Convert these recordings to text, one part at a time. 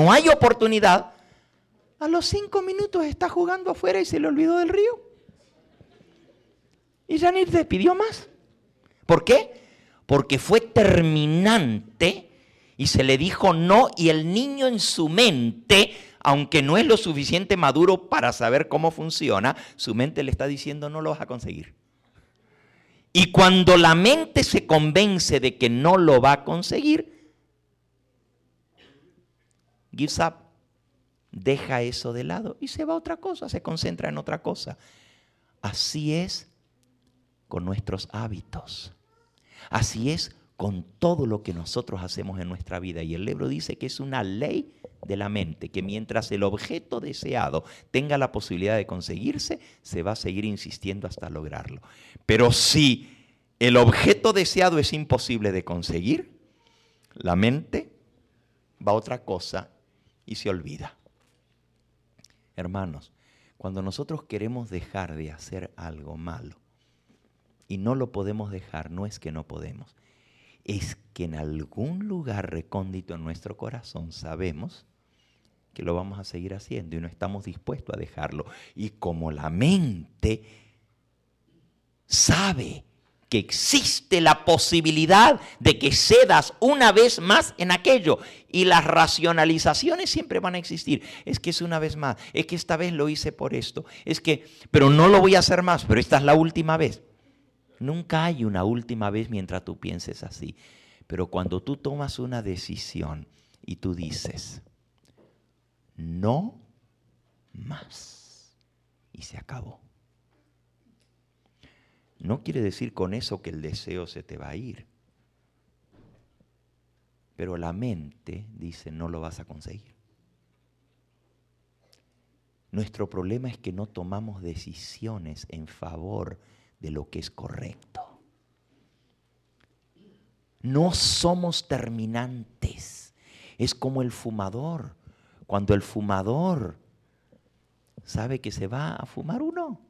no hay oportunidad, a los 5 minutos está jugando afuera y se le olvidó del río. Y ya ni te pidió más. ¿Por qué? Porque fue terminante y se le dijo no, y el niño en su mente, aunque no es lo suficiente maduro para saber cómo funciona, su mente le está diciendo no lo vas a conseguir. Y cuando la mente se convence de que no lo va a conseguir, gives up, deja eso de lado y se va a otra cosa, se concentra en otra cosa. Así es con nuestros hábitos. Así es con todo lo que nosotros hacemos en nuestra vida. Y el libro dice que es una ley de la mente, que mientras el objeto deseado tenga la posibilidad de conseguirse, se va a seguir insistiendo hasta lograrlo. Pero si el objeto deseado es imposible de conseguir, la mente va a otra cosa y se olvida. Hermanos, cuando nosotros queremos dejar de hacer algo malo y no lo podemos dejar, no es que no podemos, es que en algún lugar recóndito en nuestro corazón sabemos que lo vamos a seguir haciendo y no estamos dispuestos a dejarlo. Y como la mente sabe que existe la posibilidad de que cedas una vez más en aquello, y las racionalizaciones siempre van a existir. Es que es una vez más, es que esta vez lo hice por esto, es que, pero no lo voy a hacer más, pero esta es la última vez. Nunca hay una última vez mientras tú pienses así. Pero cuando tú tomas una decisión y tú dices, no más, y se acabó. No quiere decir con eso que el deseo se te va a ir. Pero la mente dice, no lo vas a conseguir. Nuestro problema es que no tomamos decisiones en favor de lo que es correcto. No somos terminantes. Es como el fumador. Cuando el fumador sabe que se va a fumar uno,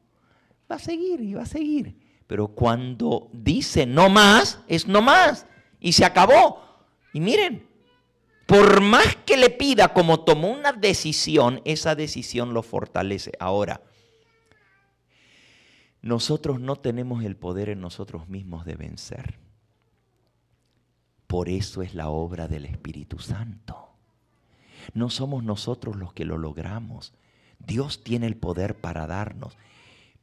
va a seguir y va a seguir. Pero cuando dice no más, es no más. Y se acabó. Y miren, por más que le pida, como tomó una decisión, esa decisión lo fortalece. Ahora, nosotros no tenemos el poder en nosotros mismos de vencer. Por eso es la obra del Espíritu Santo. No somos nosotros los que lo logramos. Dios tiene el poder para darnos.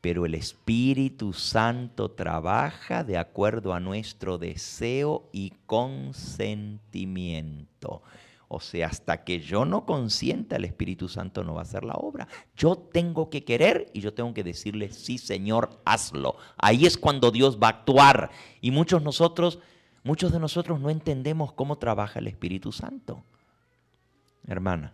Pero el Espíritu Santo trabaja de acuerdo a nuestro deseo y consentimiento. O sea, hasta que yo no consienta, el Espíritu Santo no va a hacer la obra. Yo tengo que querer y yo tengo que decirle, sí, Señor, hazlo. Ahí es cuando Dios va a actuar. Y muchos de nosotros no entendemos cómo trabaja el Espíritu Santo. Hermana.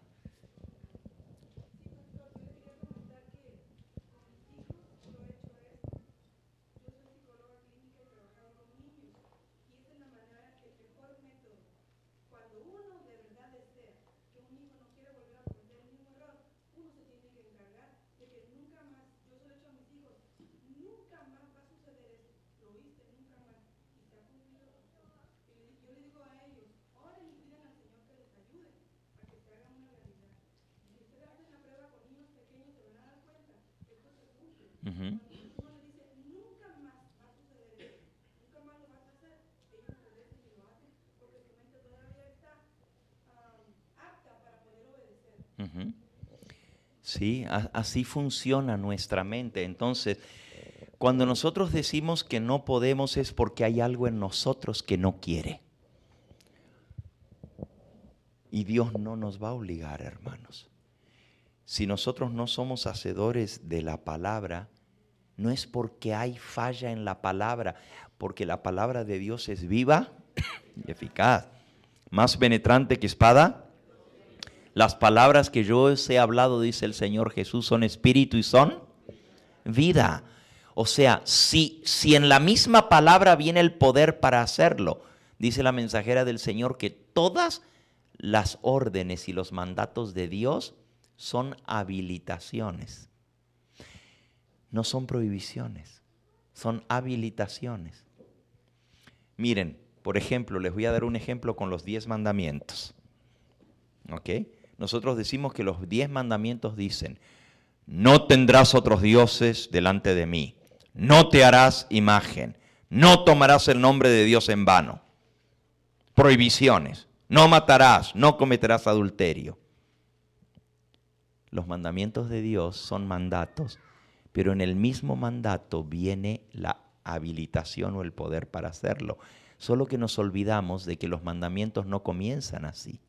Uh-huh. Uh-huh. Sí, así funciona nuestra mente. Entonces, cuando nosotros decimos que no podemos es porque hay algo en nosotros que no quiere. Y Dios no nos va a obligar, hermanos. Si nosotros no somos hacedores de la palabra, no es porque hay falla en la palabra, porque la palabra de Dios es viva y eficaz, más penetrante que espada. Las palabras que yo os he hablado, dice el Señor Jesús, son espíritu y son vida. O sea, si en la misma palabra viene el poder para hacerlo, dice la mensajera del Señor que todas las órdenes y los mandatos de Dios son habilitaciones. No son prohibiciones, son habilitaciones. Miren, por ejemplo, les voy a dar un ejemplo con los 10 mandamientos. ¿Ok? nosotros decimos que los 10 mandamientos dicen: no tendrás otros dioses delante de mí, no te harás imagen, no tomarás el nombre de Dios en vano. Prohibiciones: no matarás, no cometerás adulterio. Los mandamientos de Dios son mandatos, pero en el mismo mandato viene la habilitación o el poder para hacerlo. Solo que nos olvidamos de que los mandamientos no comienzan así.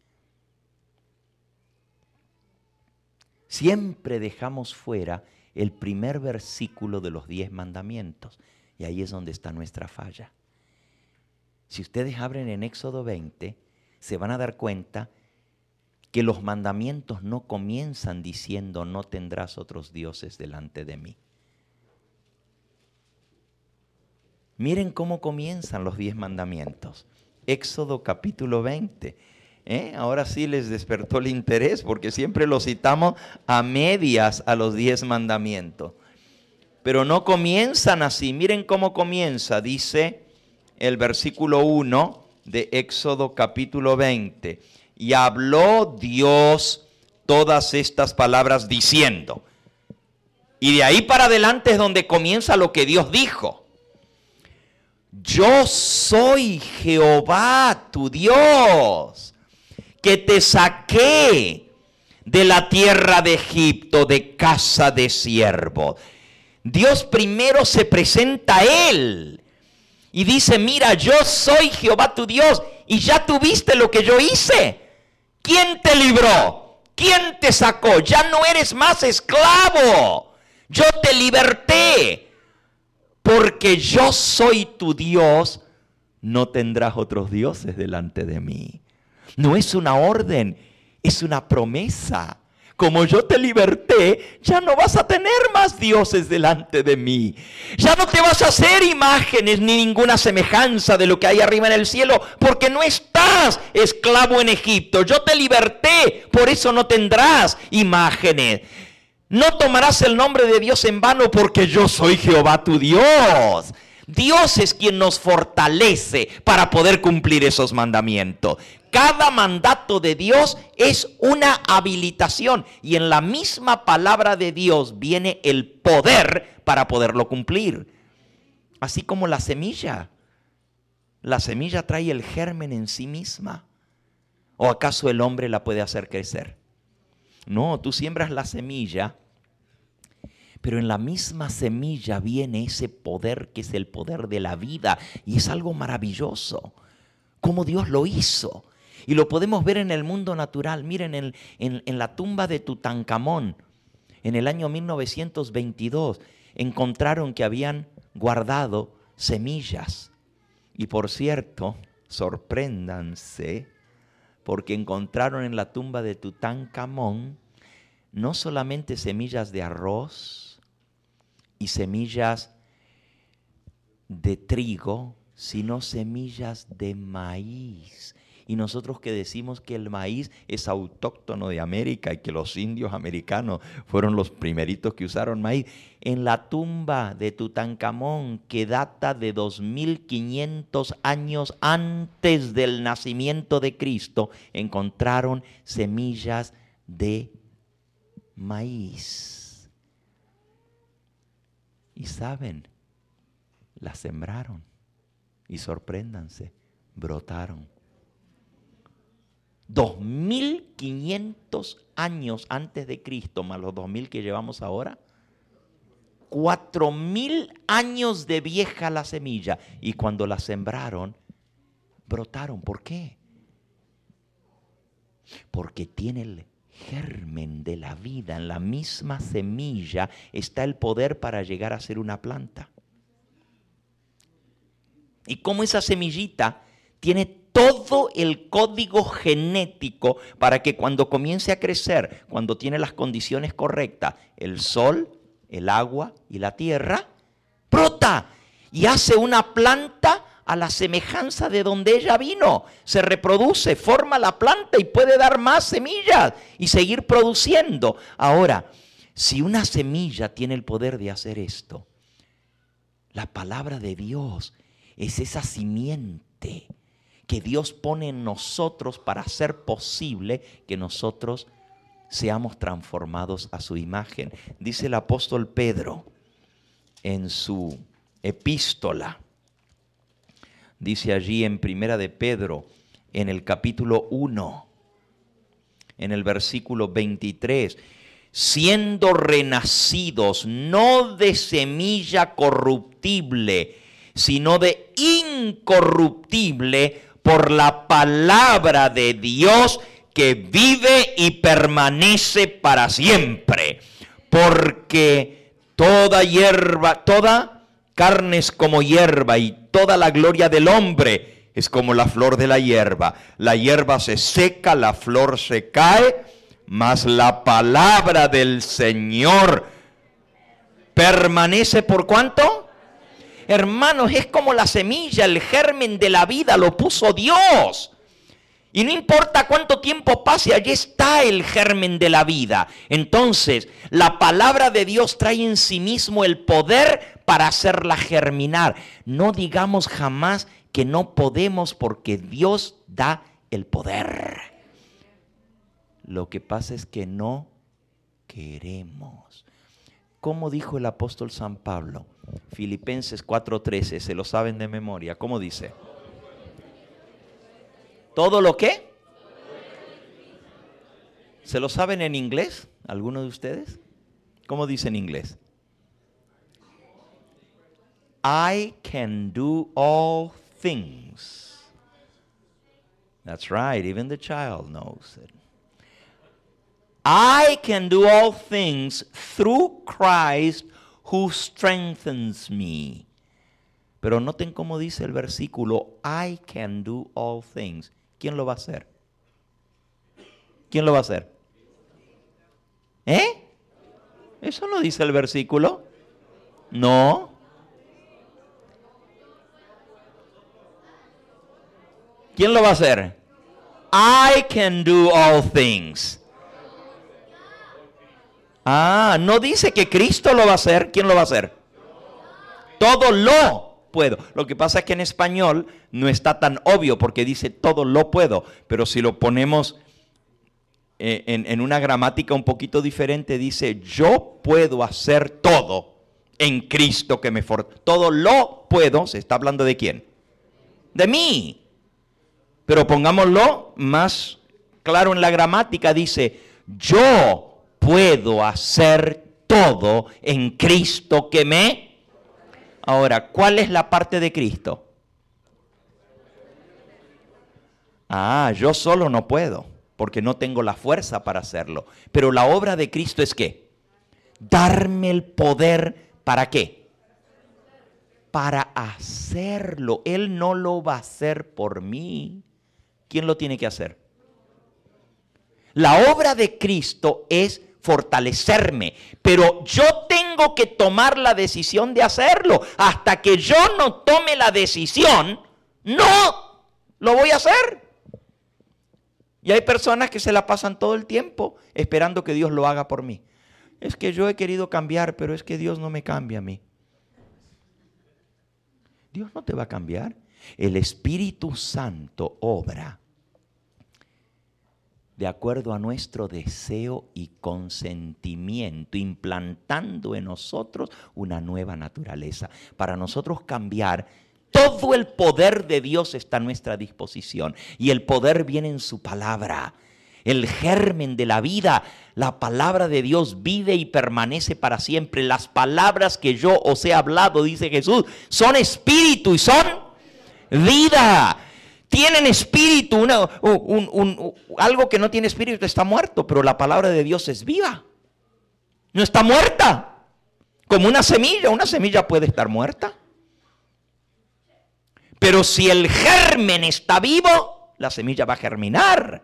Siempre dejamos fuera el primer versículo de los 10 mandamientos, y ahí es donde está nuestra falla. Si ustedes abren en Éxodo 20, se van a dar cuenta que los mandamientos no comienzan diciendo: no tendrás otros dioses delante de mí. Miren cómo comienzan los 10 mandamientos. Éxodo capítulo 20. Ahora sí les despertó el interés, porque siempre los citamos a medias a los 10 mandamientos. Pero no comienzan así. Miren cómo comienza. Dice el versículo 1 de Éxodo capítulo 20. Y habló Dios todas estas palabras diciendo. Y de ahí para adelante es donde comienza lo que Dios dijo. Yo soy Jehová tu Dios, que te saqué de la tierra de Egipto, de casa de siervo. Dios primero se presenta a él y dice: mira, yo soy Jehová tu Dios, y ya tuviste lo que yo hice. ¿Quién te libró? ¿Quién te sacó? Ya no eres más esclavo. Yo te liberté. Porque yo soy tu Dios, no tendrás otros dioses delante de mí. No es una orden, es una promesa. Como yo te liberté, ya no vas a tener más dioses delante de mí. Ya no te vas a hacer imágenes ni ninguna semejanza de lo que hay arriba en el cielo, porque no estás esclavo en Egipto. Yo te liberté, por eso no tendrás imágenes. No tomarás el nombre de Dios en vano, porque yo soy Jehová tu Dios. Dios es quien nos fortalece para poder cumplir esos mandamientos. Cada mandato de Dios es una habilitación, y en la misma palabra de Dios viene el poder para poderlo cumplir. Así como la semilla. La semilla trae el germen en sí misma. ¿O acaso el hombre la puede hacer crecer? No, tú siembras la semilla, pero en la misma semilla viene ese poder que es el poder de la vida, y es algo maravilloso, como Dios lo hizo. Y lo podemos ver en el mundo natural. Miren, en la tumba de Tutankamón, en el año 1922, encontraron que habían guardado semillas. Y por cierto, sorpréndanse, porque encontraron en la tumba de Tutankamón no solamente semillas de arroz y semillas de trigo, sino semillas de maíz. Y nosotros que decimos que el maíz es autóctono de América y que los indios americanos fueron los primeritos que usaron maíz, en la tumba de Tutankamón, que data de 2500 años antes del nacimiento de Cristo, encontraron semillas de maíz. Y saben, las sembraron y sorpréndanse, brotaron. 2500 años antes de Cristo, más los 2000 que llevamos ahora, 4000 años de vieja la semilla, y cuando la sembraron, brotaron. ¿Por qué? Porque tiene el germen de la vida. En la misma semilla está el poder para llegar a ser una planta. Y como esa semillita tiene todo el código genético para que cuando comience a crecer, cuando tiene las condiciones correctas, el sol, el agua y la tierra, brota y hace una planta a la semejanza de donde ella vino. Se reproduce, forma la planta y puede dar más semillas y seguir produciendo. Ahora, si una semilla tiene el poder de hacer esto, la palabra de Dios es esa simiente que Dios pone en nosotros para hacer posible que nosotros seamos transformados a su imagen. Dice el apóstol Pedro en su epístola, dice allí en Primera de Pedro, en el capítulo 1, en el versículo 23, siendo renacidos no de semilla corruptible, sino de incorruptible, por la palabra de Dios que vive y permanece para siempre. Porque toda carne es como hierba, y toda la gloria del hombre es como la flor de la hierba. La hierba se seca, la flor se cae, mas la palabra del Señor permanece ¿por cuánto? Hermanos, es como la semilla, el germen de la vida lo puso Dios. Y no importa cuánto tiempo pase, allí está el germen de la vida. Entonces, la palabra de Dios trae en sí mismo el poder para hacerla germinar. No digamos jamás que no podemos, porque Dios da el poder. Lo que pasa es que no queremos. ¿Cómo dijo el apóstol San Pablo? Filipenses 4:13, se lo saben de memoria. ¿Cómo dice? ¿Todo lo qué? ¿Se lo saben en inglés? ¿Alguno de ustedes? ¿Cómo dice en inglés? I can do all things. That's right, even the child knows it. I can do all things through Christ who strengthens me. Pero noten cómo dice el versículo, I can do all things. ¿Quién lo va a hacer? ¿Quién lo va a hacer? ¿Eh? ¿Eso no dice el versículo? No. ¿Quién lo va a hacer? I can do all things. Ah, no dice que Cristo lo va a hacer. ¿Quién lo va a hacer? Todo lo puedo. Lo que pasa es que en español no está tan obvio porque dice todo lo puedo. Pero si lo ponemos en una gramática un poquito diferente, dice yo puedo hacer todo en Cristo que me fortalece. Todo lo puedo. ¿Se está hablando de quién? De mí. Pero pongámoslo más claro en la gramática. Dice yo puedo hacer todo en Cristo que me... Ahora, ¿cuál es la parte de Cristo? Ah, yo solo no puedo, porque no tengo la fuerza para hacerlo. Pero la obra de Cristo es ¿qué? Darme el poder, ¿para qué? Para hacerlo. Él no lo va a hacer por mí. ¿Quién lo tiene que hacer? La obra de Cristo es fortalecerme, pero yo tengo que tomar la decisión de hacerlo. Hasta que yo no tome la decisión, no lo voy a hacer. Y hay personas que se la pasan todo el tiempo esperando que Dios lo haga por mí. Es que yo he querido cambiar, pero es que Dios no me cambia a mí. Dios no te va a cambiar. El Espíritu Santo obra de acuerdo a nuestro deseo y consentimiento, implantando en nosotros una nueva naturaleza. Para nosotros cambiar, todo el poder de Dios está a nuestra disposición. Y el poder viene en su palabra. El germen de la vida, la palabra de Dios vive y permanece para siempre. Las palabras que yo os he hablado, dice Jesús, son espíritu y son vida. Tienen espíritu, algo que no tiene espíritu está muerto, pero la palabra de Dios es viva. No está muerta. Como una semilla puede estar muerta. Pero si el germen está vivo, la semilla va a germinar.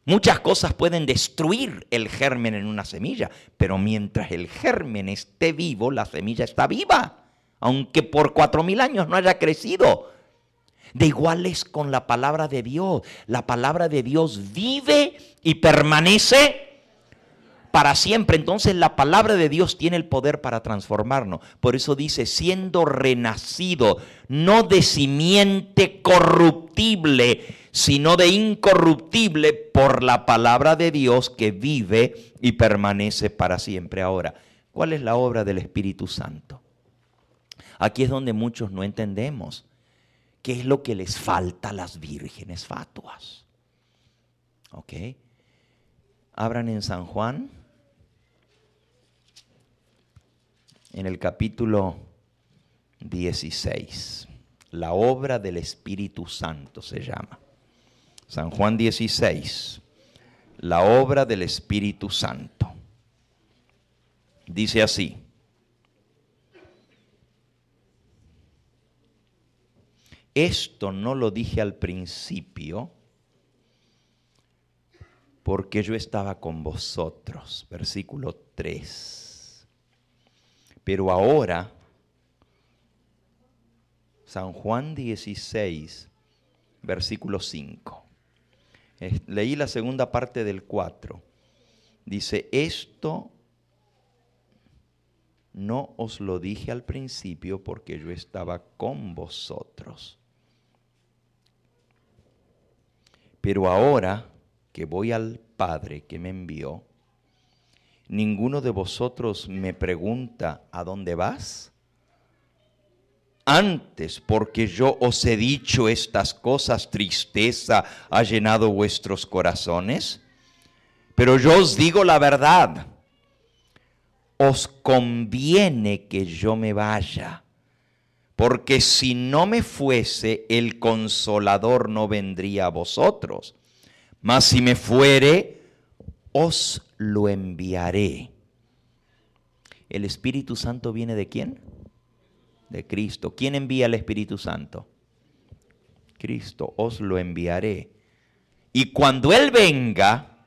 Muchas cosas pueden destruir el germen en una semilla, pero mientras el germen esté vivo, la semilla está viva, aunque por 4000 años no haya crecido. De igual es con la palabra de Dios. La palabra de Dios vive y permanece para siempre. Entonces la palabra de Dios tiene el poder para transformarnos. Por eso dice, siendo renacido, no de simiente corruptible, sino de incorruptible por la palabra de Dios que vive y permanece para siempre. Ahora, ¿cuál es la obra del Espíritu Santo? Aquí es donde muchos no entendemos qué es lo que les falta a las vírgenes fatuas. ¿Ok? Abran en San Juan, en el capítulo 16. La obra del Espíritu Santo se llama. San Juan 16. La obra del Espíritu Santo. Dice así. Esto no lo dije al principio porque yo estaba con vosotros. Versículo 3. Pero ahora, San Juan 16, versículo 5. Leí la segunda parte del 4. Dice, esto no os lo dije al principio porque yo estaba con vosotros. Pero ahora que voy al Padre que me envió, ninguno de vosotros me pregunta ¿a dónde vas? Antes, porque yo os he dicho estas cosas, tristeza ha llenado vuestros corazones. Pero yo os digo la verdad, os conviene que yo me vaya, porque si no me fuese, el Consolador no vendría a vosotros. Mas si me fuere, os lo enviaré. ¿El Espíritu Santo viene de quién? De Cristo. ¿Quién envía el Espíritu Santo? Cristo. Os lo enviaré. Y cuando Él venga,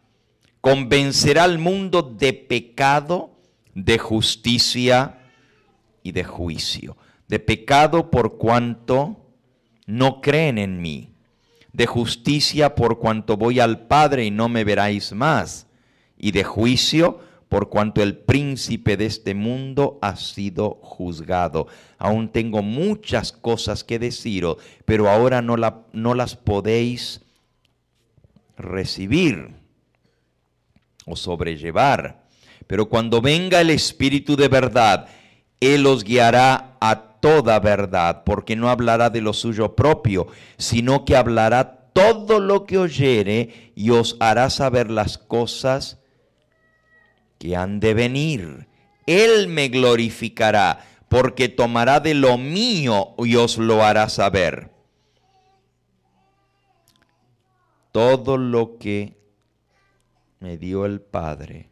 convencerá al mundo de pecado, de justicia y de juicio. De pecado por cuanto no creen en mí. De justicia por cuanto voy al Padre y no me veráis más. Y de juicio por cuanto el príncipe de este mundo ha sido juzgado. Aún tengo muchas cosas que deciros, pero ahora no las podéis recibir o sobrellevar. Pero cuando venga el Espíritu de verdad, Él os guiará a toda verdad, porque no hablará de lo suyo propio, sino que hablará todo lo que oyere y os hará saber las cosas que han de venir. Él me glorificará, porque tomará de lo mío y os lo hará saber. Todo lo que me dio el Padre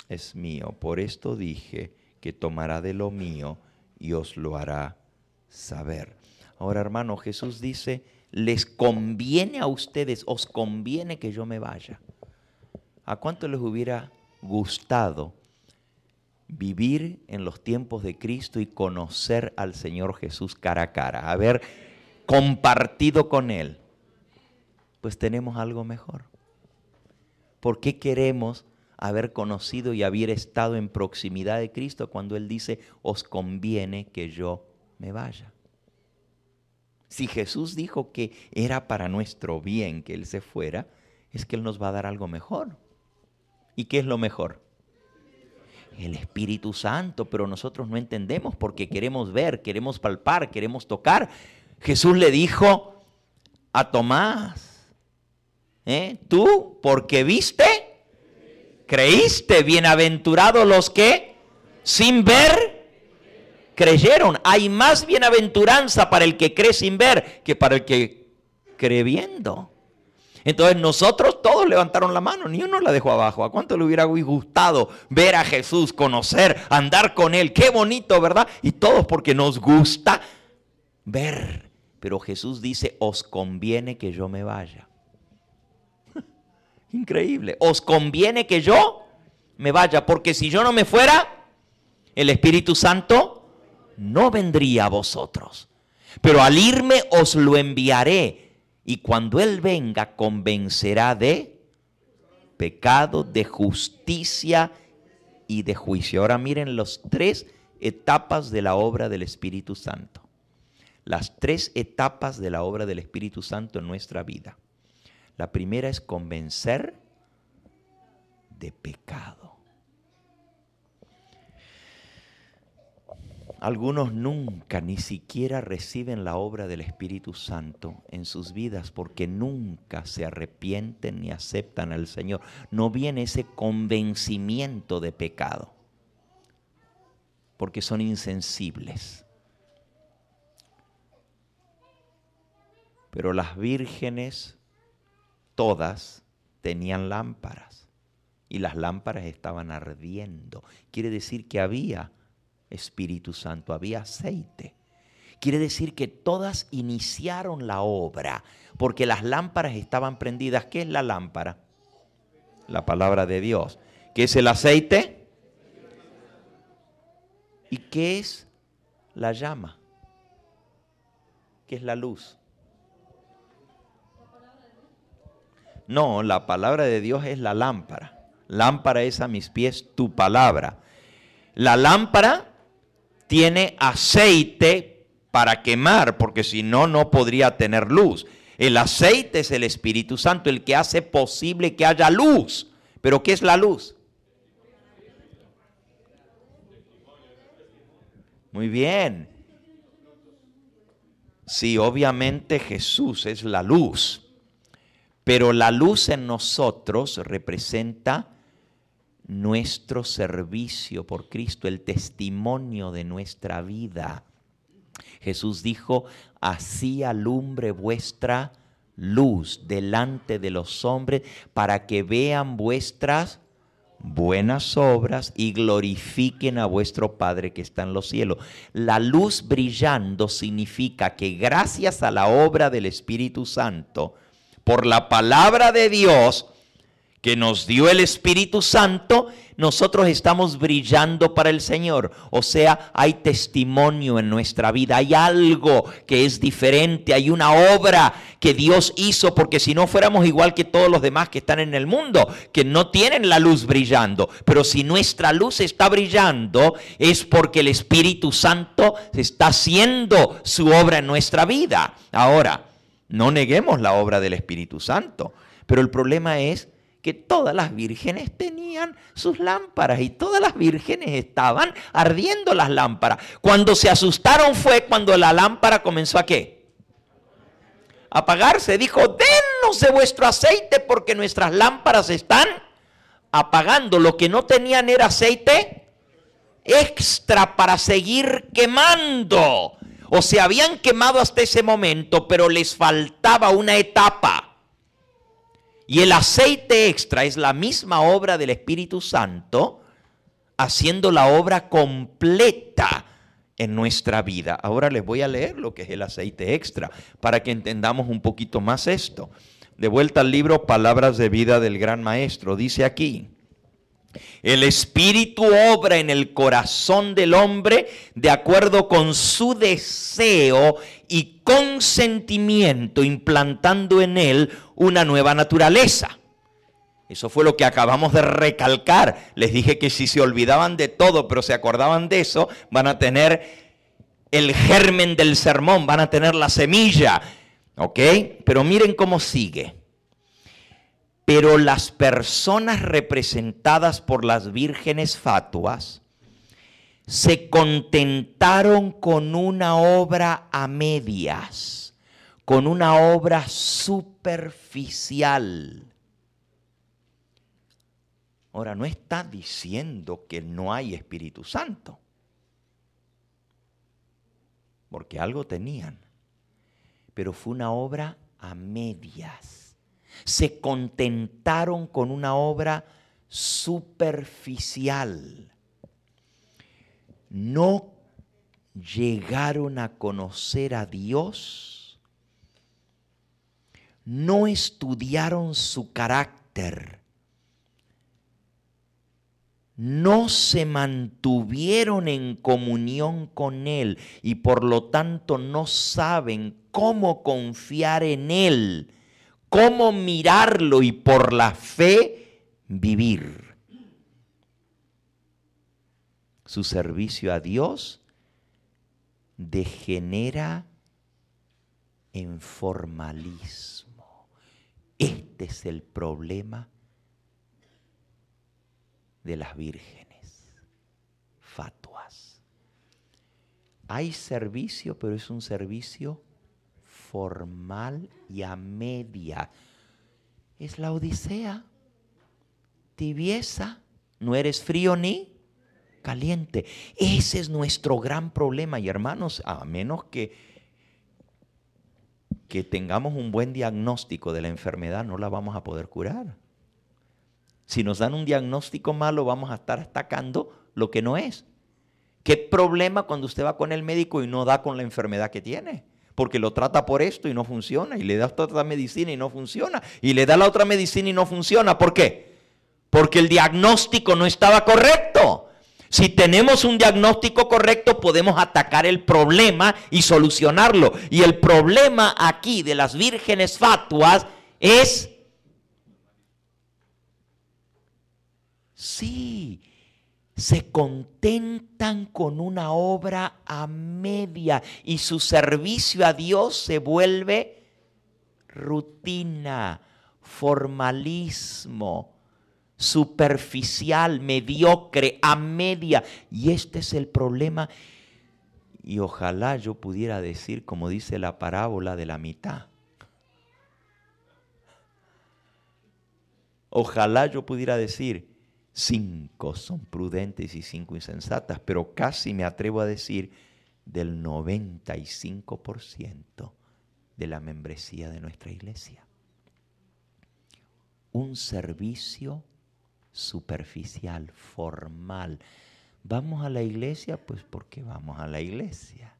es mío. Por esto dije que tomará de lo mío y os lo hará saber. Ahora, hermano, Jesús dice, les conviene a ustedes, os conviene que yo me vaya. ¿A cuánto les hubiera gustado vivir en los tiempos de Cristo y conocer al Señor Jesús cara a cara? Haber compartido con Él. Pues tenemos algo mejor. ¿Por qué queremos haber conocido y haber estado en proximidad de Cristo cuando Él dice, os conviene que yo me vaya? Si Jesús dijo que era para nuestro bien que Él se fuera, es que Él nos va a dar algo mejor. ¿Y qué es lo mejor? El Espíritu Santo, pero nosotros no entendemos porque queremos ver, queremos palpar, queremos tocar. Jesús le dijo a Tomás, tú porque viste, creíste, bienaventurados los que sin ver creyeron. Hay más bienaventuranza para el que cree sin ver que para el que cree viendo. Entonces nosotros todos levantaron la mano, ni uno la dejó abajo. ¿A cuánto le hubiera gustado ver a Jesús, conocer, andar con Él? Qué bonito, ¿verdad? Y todos porque nos gusta ver. Pero Jesús dice, os conviene que yo me vaya. Increíble. Os conviene que yo me vaya, porque si yo no me fuera, el Espíritu Santo no vendría a vosotros. Pero al irme os lo enviaré. Y cuando Él venga, convencerá de pecado, de justicia y de juicio. Ahora miren las tres etapas de la obra del Espíritu Santo. las 3 etapas de la obra del Espíritu Santo en nuestra vida. La primera es convencer de pecado. Algunos nunca ni siquiera reciben la obra del Espíritu Santo en sus vidas porque nunca se arrepienten ni aceptan al Señor. No viene ese convencimiento de pecado porque son insensibles. Pero las vírgenes todas tenían lámparas y las lámparas estaban ardiendo. Quiere decir que había Espíritu Santo, había aceite. Quiere decir que todas iniciaron la obra porque las lámparas estaban prendidas. ¿Qué es la lámpara? La palabra de Dios. ¿Qué es el aceite? ¿Y qué es la llama? ¿Qué es la luz? No, la palabra de Dios es la lámpara. Lámpara es a mis pies tu palabra. La lámpara tiene aceite para quemar, porque si no, no podría tener luz. El aceite es el Espíritu Santo, el que hace posible que haya luz. ¿Pero qué es la luz? Muy bien. Sí, obviamente Jesús es la luz. Pero la luz en nosotros representa nuestro servicio por Cristo, el testimonio de nuestra vida. Jesús dijo, así alumbre vuestra luz delante de los hombres para que vean vuestras buenas obras y glorifiquen a vuestro Padre que está en los cielos. La luz brillando significa que gracias a la obra del Espíritu Santo, por la palabra de Dios que nos dio el Espíritu Santo, nosotros estamos brillando para el Señor. O sea, hay testimonio en nuestra vida, hay algo que es diferente, hay una obra que Dios hizo, porque si no fuéramos igual que todos los demás que están en el mundo, que no tienen la luz brillando. Pero si nuestra luz está brillando, es porque el Espíritu Santo está haciendo su obra en nuestra vida. Ahora, no neguemos la obra del Espíritu Santo, pero el problema es que todas las vírgenes tenían sus lámparas y todas las vírgenes estaban ardiendo las lámparas. Cuando se asustaron fue cuando la lámpara comenzó ¿a qué? A apagarse. Dijo, dennos de vuestro aceite porque nuestras lámparas están apagando. Lo que no tenían era aceite extra para seguir quemando. O se habían quemado hasta ese momento, pero les faltaba una etapa. Y el aceite extra es la misma obra del Espíritu Santo, haciendo la obra completa en nuestra vida. Ahora les voy a leer lo que es el aceite extra, para que entendamos un poquito más esto. De vuelta al libro Palabras de Vida del Gran Maestro, dice aquí: el Espíritu obra en el corazón del hombre de acuerdo con su deseo y consentimiento, implantando en él una nueva naturaleza. Eso fue lo que acabamos de recalcar. Les dije que si se olvidaban de todo, pero se acordaban de eso, van a tener el germen del sermón, van a tener la semilla. ¿Ok? Pero miren cómo sigue. Pero las personas representadas por las vírgenes fatuas se contentaron con una obra a medias, con una obra superficial. Ahora, no está diciendo que no hay Espíritu Santo, porque algo tenían, pero fue una obra a medias. Se contentaron con una obra superficial. No llegaron a conocer a Dios. No estudiaron su carácter. No se mantuvieron en comunión con Él y por lo tanto no saben cómo confiar en Él, cómo mirarlo y por la fe vivir. Su servicio a Dios degenera en formalismo. Este es el problema de las vírgenes fatuas. Hay servicio, pero es un servicio formal y a media. Es la odisea. Tibieza, no eres frío ni caliente. Ese es nuestro gran problema. Y hermanos, a menos que tengamos un buen diagnóstico de la enfermedad, no la vamos a poder curar. Si nos dan un diagnóstico malo, vamos a estar atacando lo que no es. ¿Qué problema cuando usted va con el médico y no da con la enfermedad que tiene? Porque lo trata por esto y no funciona, y le da otra medicina y no funciona, y le da la otra medicina y no funciona. ¿Por qué? Porque el diagnóstico no estaba correcto. Si tenemos un diagnóstico correcto, podemos atacar el problema y solucionarlo. Y el problema aquí de las vírgenes fatuas es, sí, se contentan con una obra a media y su servicio a Dios se vuelve rutina, formalismo, superficial, mediocre, a media. Y este es el problema. Y ojalá yo pudiera decir, como dice la parábola de la mitad. Ojalá yo pudiera decir, 5 son prudentes y 5 insensatas, pero casi me atrevo a decir del 95% de la membresía de nuestra iglesia. Un servicio superficial, formal. ¿Vamos a la iglesia? Pues porque vamos a la iglesia.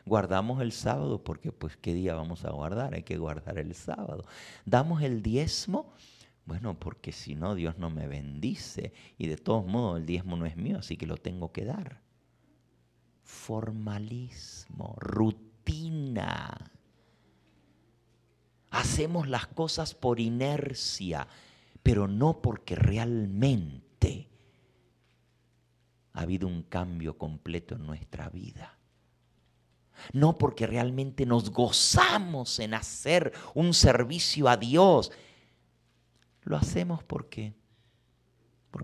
Guardamos el sábado porque pues ¿qué día vamos a guardar? Hay que guardar el sábado. ¿Damos el diezmo? Bueno, porque si no Dios no me bendice y de todos modos el diezmo no es mío, así que lo tengo que dar. Formalismo, rutina. Hacemos las cosas por inercia, pero no porque realmente ha habido un cambio completo en nuestra vida. No porque realmente nos gozamos en hacer un servicio a Dios. Lo hacemos porque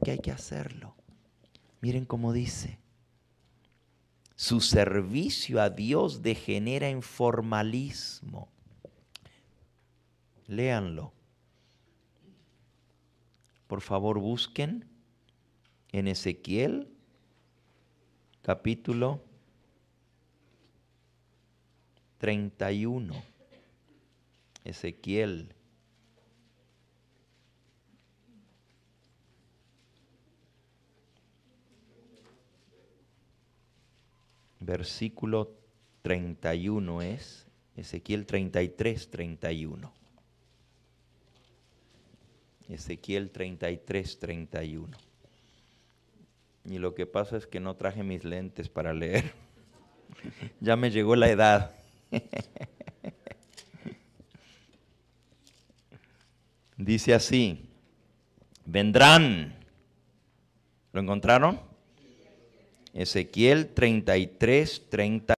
hay que hacerlo. Miren cómo dice. Su servicio a Dios degenera en formalismo. Léanlo. Por favor, busquen en Ezequiel, capítulo 31. Ezequiel. Versículo 31 es Ezequiel 33, 31. Ezequiel 33, 31. Y lo que pasa es que no traje mis lentes para leer. Ya me llegó la edad. Dice así, vendrán. ¿Lo encontraron? Ezequiel 33, 30.